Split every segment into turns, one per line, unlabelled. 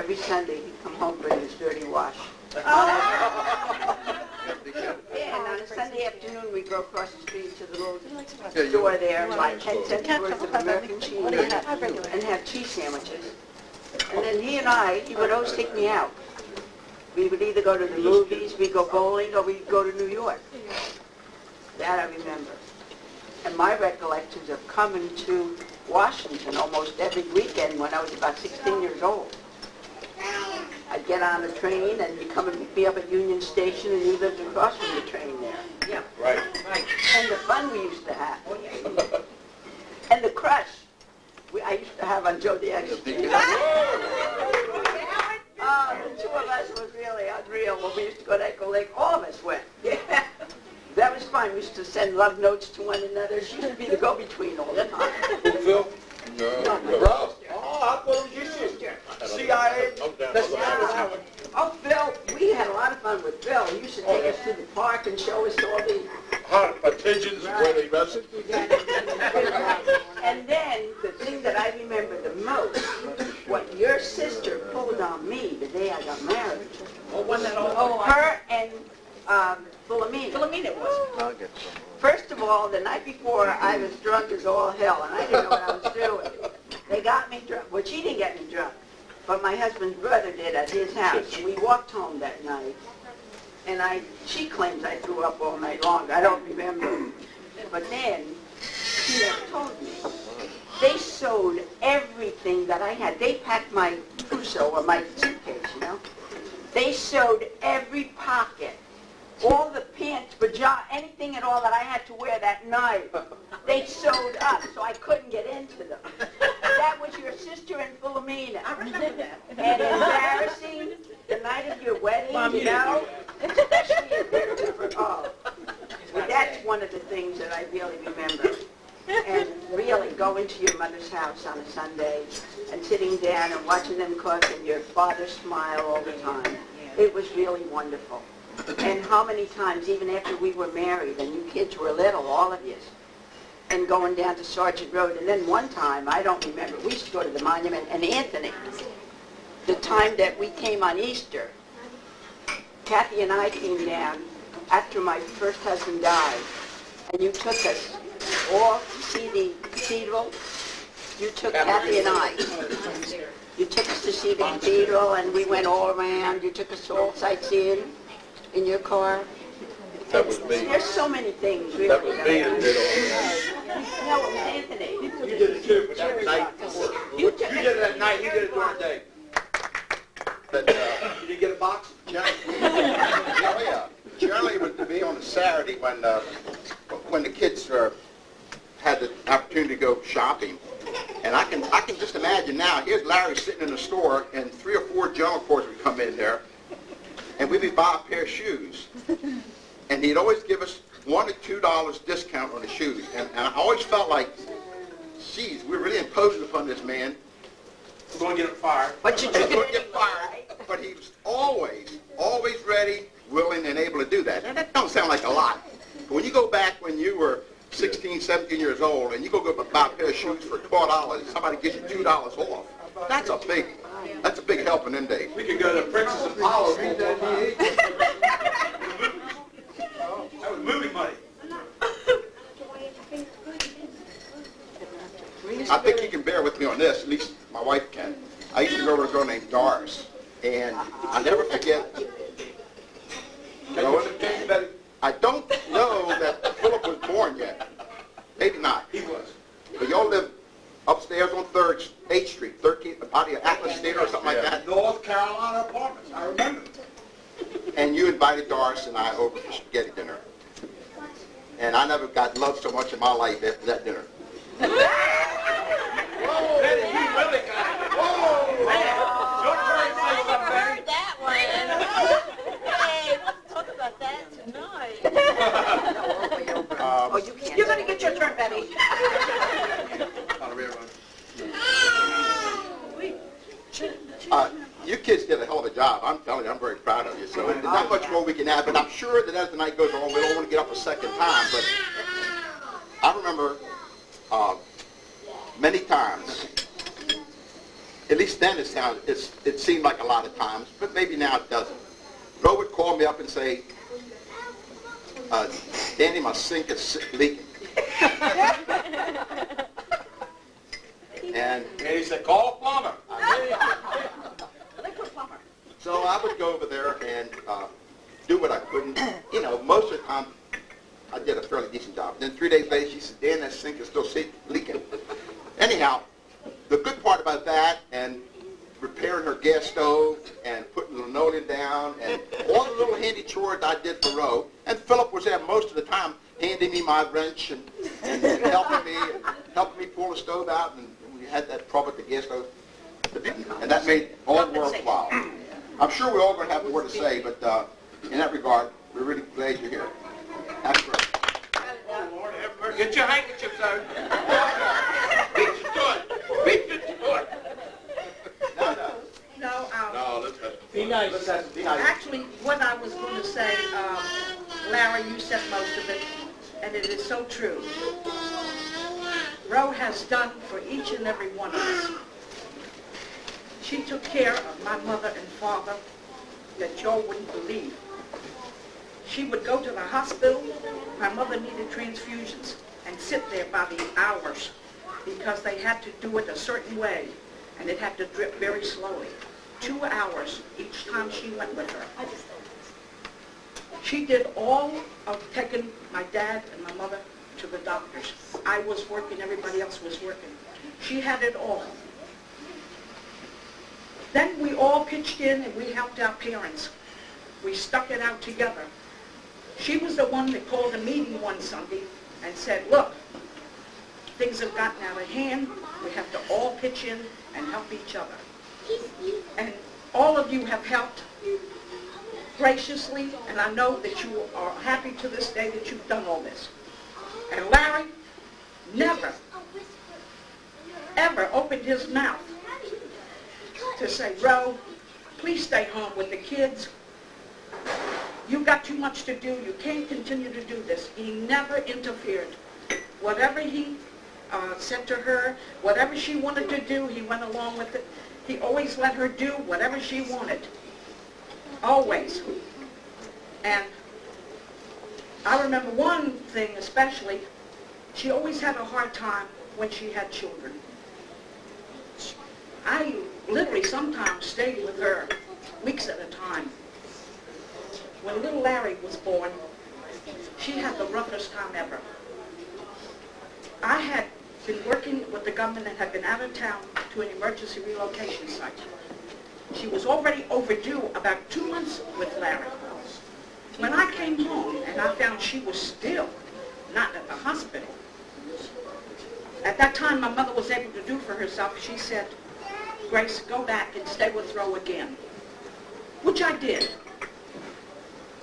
every Sunday he'd come home bring his dirty wash. Yeah, and on a Sunday afternoon we'd go across the street to the little store there, buy 10 cents worth of American cheese and have cheese sandwiches. And then he would always take me out. We would either go to the movies, we'd go bowling, or we'd go to New York. That I remember. And my recollections of coming to Washington almost every weekend when I was about 16 years old. I'd get on a train and he'd come and pick me up at Union Station, and he lived across from the train there.
Yeah.
Right.
And the fun we used to have. And the crush I used to have on Joe the Executioner. Oh, the two of us was really unreal. When we used to go to Echo Lake, all of us went. Yeah. That was fun. We used to send love notes to one another. She used to be the go-between all the time.
Phil?
No,
Bro? Oh, I thought it was your sister. CIA?
Oh, Phil, we had a lot of fun with Phil. He used to take us to the park and show us all the...
Pigeons where they rested?
And then, the thing that I remember the most, what your sister pulled on me the day I got married.
Oh, one that all...
Her and Philomena.
Philomena it was.
I'll get some.
First of all, the night before, I was drunk as all hell, and I didn't know what I was doing. They got me drunk. Well, she didn't get me drunk, but my husband's brother did at his house. And we walked home that night, and she claims I threw up all night long. I don't remember. But then, she never told me. They sewed everything that I had. They packed my trousseau or my suitcase, you know. They sewed every pocket. All the pants, pajamas, anything at all that I had to wear that night, they sewed up, so I couldn't get into them. That was your sister and Philomena.
I remember that.
And embarrassing, the night of your wedding, you know, especially if they were, oh. Well, that's one of the things that I really remember. And really going to your mother's house on a Sunday and sitting down and watching them cook and your father smile all the time. It was really wonderful. And how many times, even after we were married and you kids were little, all of you, and going down to Sergeant Road. And then one time, I don't remember, we used to go to the monument, and Anthony, the time that we came on Easter, Kathy and I came down after my first husband died, and you took us all to see the cathedral. You took Kathy and I. You took us to see the cathedral, and we went all around. You took us all sightseeing in your car.
That was me.
There's so many things, really.
That was me that did all that.
No, it was Anthony.
You did it too, but that night. You did it that night, he did it during the day. But, you didn't get a box?
Oh yeah. Generally it would be on a Saturday when the kids had the opportunity to go shopping. And I can just imagine now, here's Larry sitting in the store, and 3 or 4 general corps would come in there, and we'd be buying a pair of shoes. And he'd always give us $1 or $2 discount on the shoes. And I always felt like, geez, we're really imposing upon this man.
We're going to get him fired.
But you
He's
took
going to
it.
get fired. But he was always ready, willing, and able to do that. And that don't sound like a lot. But when you go back when you were 16, 17 years old, and you go buy a pair of shoes for $12, somebody gives you $2 off. That's a big help in them days.
We could go to Princess and Apollo. That was movie money.
I think you can bear with me on this, at least my wife can. I used to go with a girl named Doris, and I'll never forget. I don't know that Philip was born yet. Maybe not.
He was.
But y'all live upstairs on 8th Street, 13th, about the Atlas Theater or something like that.
North Carolina Apartments, I remember.
And you invited Doris and I over for spaghetti dinner. And I never got loved so much in my life after that dinner.
Whoa! Betty, you really got it. Whoa! Man, don't try to say something.
I heard that one. Hey, let's talk about that tonight.
Oh, you can't.
You're going to get your turn, Betty.
You kids did a hell of a job. I'm telling you, I'm very proud of you. So there's not much more we can add, but I'm sure that as the night goes on, we don't want to get up a second time. But I remember many times at least then it seemed like a lot of times, but maybe now it doesn't. Ro would call me up and say, Danny, my sink is leaking. And
he said, call a plumber.
Liquid plumber.
so I would go over there and do what I couldn't. You know, most of the time I did a fairly decent job. Then 3 days later she said, Dan, that sink is still leaking. Anyhow, the good part about that and repairing her gas stove and putting the linoleum down and all the little handy chores I did for Ro, and Philip was there most of the time handing me my wrench and helping me pull the stove out, and we had that trouble with the gas stove. And that made all worthwhile. I'm sure we're all going to have more to say, but in that regard, we're really glad you're here. That's great.
Get your handkerchiefs out. Beat you to it. Beat you to it.
No,
let's
Be nice.
Be nice.
actually, what I was going to say, Larry, you said most of it, and it is so true. Ro has done for each and every one of us. She took care of my mother and father that y'all wouldn't believe. She would go to the hospital. My mother needed transfusions and sit there by the hours because they had to do it a certain way, and it had to drip very slowly. 2 hours each time she went with her. She did all of taking my dad and my mother to the doctors. I was working, everybody else was working. She had it all. Then we all pitched in and we helped our parents. We stuck it out together. She was the one that called a meeting one Sunday and said, look, things have gotten out of hand. We have to all pitch in and help each other. And all of you have helped graciously, and I know that you are happy to this day that you've done all this. And Larry never, ever opened his mouth to say, Ro, please stay home with the kids. You've got too much to do. You can't continue to do this. He never interfered. Whatever he said to her, whatever she wanted to do, he went along with it. He always let her do whatever she wanted. Always. And I remember one thing especially, she always had a hard time when she had children. I literally sometimes stayed with her weeks at a time. When little Larry was born, she had the roughest time ever. I had been working with the government and had been out of town to an emergency relocation site. She was already overdue about 2 months with Larry. When I came home and I found she was still not at the hospital, at that time my mother was able to do for herself. She said, Grace, go back and stay with Ro again, which I did.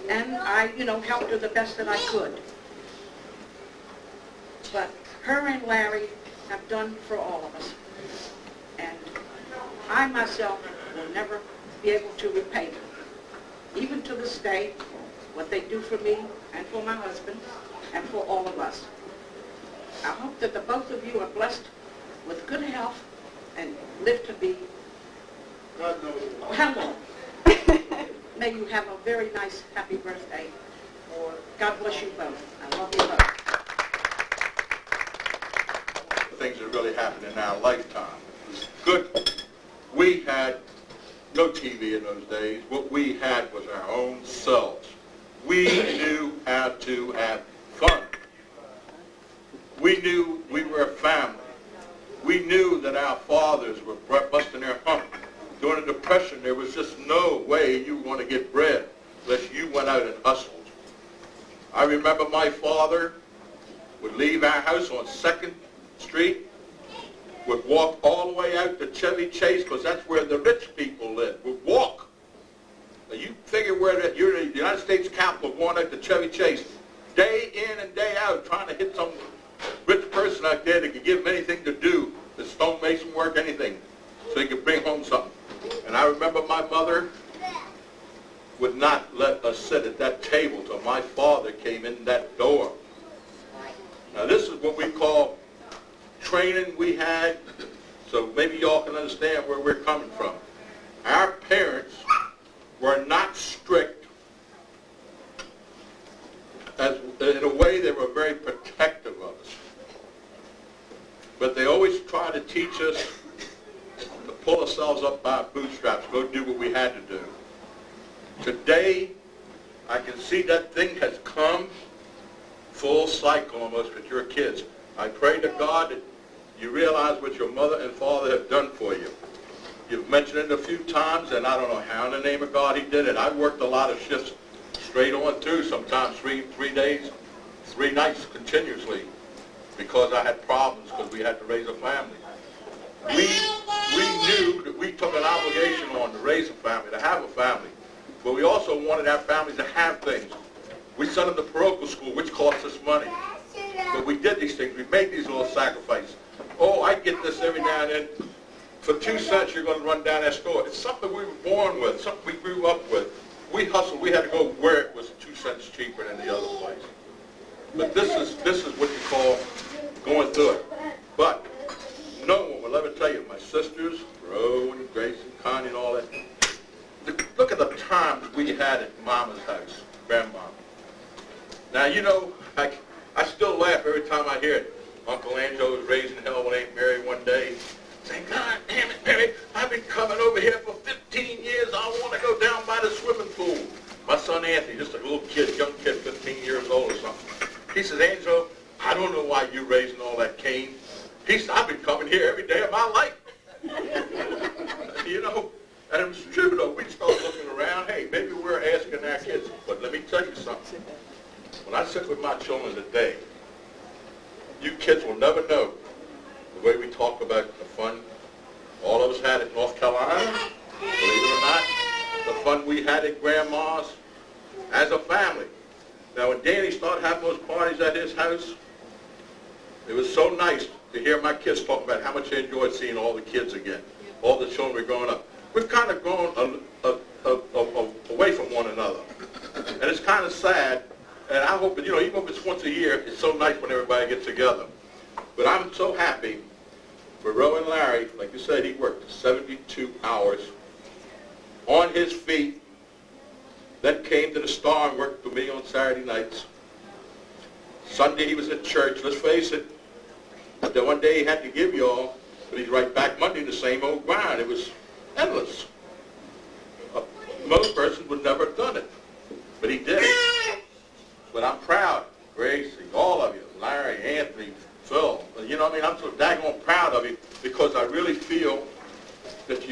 And I, helped her the best that I could. But her and Larry have done for all of us. And I myself will never be able to repay them. Even to this day, what they do for me and for my husband and for all of us. I hope that the both of you are blessed with good health and live to be, how long? May you have a very nice, happy birthday. God bless you both. I love you both.
Things that really happened in our lifetime. Good. We had no TV in those days. What we had was our own selves. We knew how to have fun. We knew we were a family. We knew that our fathers were busting their hump. During the Depression, there was just no way you were going to get bread unless you went out and hustled. I remember my father would leave our house on 2nd Street, would walk all the way out to Chevy Chase, because that's where the rich people live, would walk. Now you figure where you're in the United States Capitol going out to Chevy Chase, day in and day out, trying to hit some rich person out there that could give him anything to do, the stonemason work, anything, so he could bring home something. And I remember my mother would not let us sit at that table till my father came in that door. Now this is what we call training we had. So maybe y'all can understand where we're coming from. Our parents were not strict. In a way, they were very protective of us. But they always tried to teach us to pull ourselves up by our bootstraps, go do what we had to do. Today, I can see that thing has come full cycle almost with your kids. I pray to God that you realize what your mother and father have done for you. You've mentioned it a few times, and I don't know how in the name of God he did it. I worked a lot of shifts straight on through, sometimes three days, 3 nights continuously, because I had problems because we had to raise a family. We knew that we took an obligation on to raise a family, to have a family, but we also wanted our families to have things. We sent them to parochial school, which cost us money. But we did these things. We made these little sacrifices. Oh, I get this every now and then. For 2 cents, you're going to run down that store. It's something we were born with, something we grew up with. We hustled. We had to go where it was 2 cents cheaper than the other place. But this is what you call going through it. But no one will ever tell you, my sisters, Ro and Grace and Connie and all that, look at the times we had at Mama's house, Grandma. Now, you know, I still laugh every time I hear it. Uncle Angelo was raising hell with Aunt Mary one day, saying, God damn it, Mary, I've been coming over here for 15 years. I want to go down by the swimming pool. My son Anthony, just a little kid, young kid, 15 years old or something. He says, Angelo, I don't know why you're raising all that cane. He said, I've been coming here every day of my life. You know, and it was true, though. We started looking around. Hey, maybe we're asking our kids. But let me tell you something. When I sit with my children today, you kids will never know the way we talk about the fun all of us had at North Carolina, believe it or not, the fun we had at Grandma's as a family. Now, when Danny started having those parties at his house, it was so nice to hear my kids talk about how much they enjoyed seeing all the kids again, all the children were growing up. We've kind of grown away from one another, and it's kind of sad. And I hope that, you know, even if it's once a year, it's so nice when everybody gets together. But I'm so happy for Ro and Larry. Like you said, he worked 72 hours on his feet, then came to the Star and worked for me on Saturday nights. Sunday he was at church, let's face it. But then one day he had to give y'all, but he's right back Monday, the same old grind. It was endless. Most persons would never have done it, but he did it. But I'm proud, Gracie, all of you, Larry, Anthony, Phil. You know what I mean? I'm so daggone proud of you because I really feel that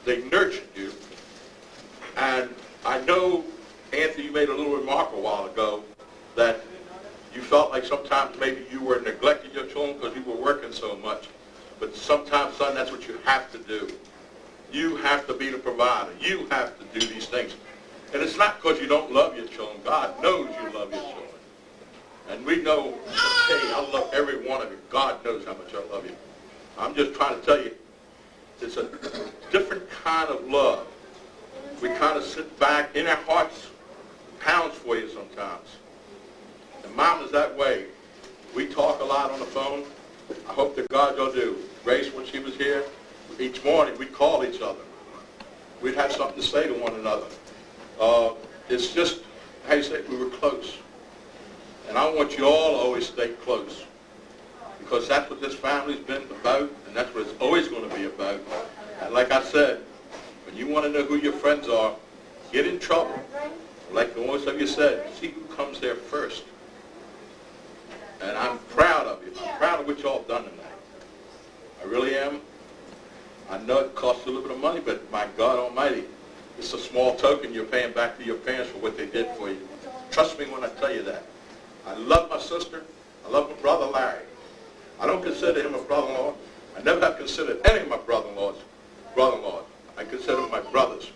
they nurtured you. And I know, Anthony, you made a little remark a while ago that you felt like sometimes maybe you were neglecting your children because you were working so much. But sometimes, son, that's what you have to do. You have to be the provider. You have to do these things. And it's not because you don't love your children. God knows you love your children. And we know, hey, I love every one of you. God knows how much I love you. I'm just trying to tell you, it's a different kind of love. We kind of sit back in our hearts, pounds for you sometimes. And Mom is that way. We talk a lot on the phone. I hope that God will do. Grace, when she was here, each morning we'd call each other. We'd have something to say to one another. It's just, how you say, we were close. And I want you all to always stay close. Because that's what this family's been about, and that's what it's always going to be about. And like I said, when you want to know who your friends are, get in trouble. Like most of you said, see who comes there first. And I'm proud of you. I'm proud of what y'all done tonight. I really am. I know it costs a little bit of money, but my God Almighty, it's a small token you're paying back to your parents for what they did for you. Trust me when I tell you that. I love my sister. I love my brother Larry. I don't consider him a brother-in-law. I never have considered any of my brother-in-laws brother-in-laws. I consider them my brothers.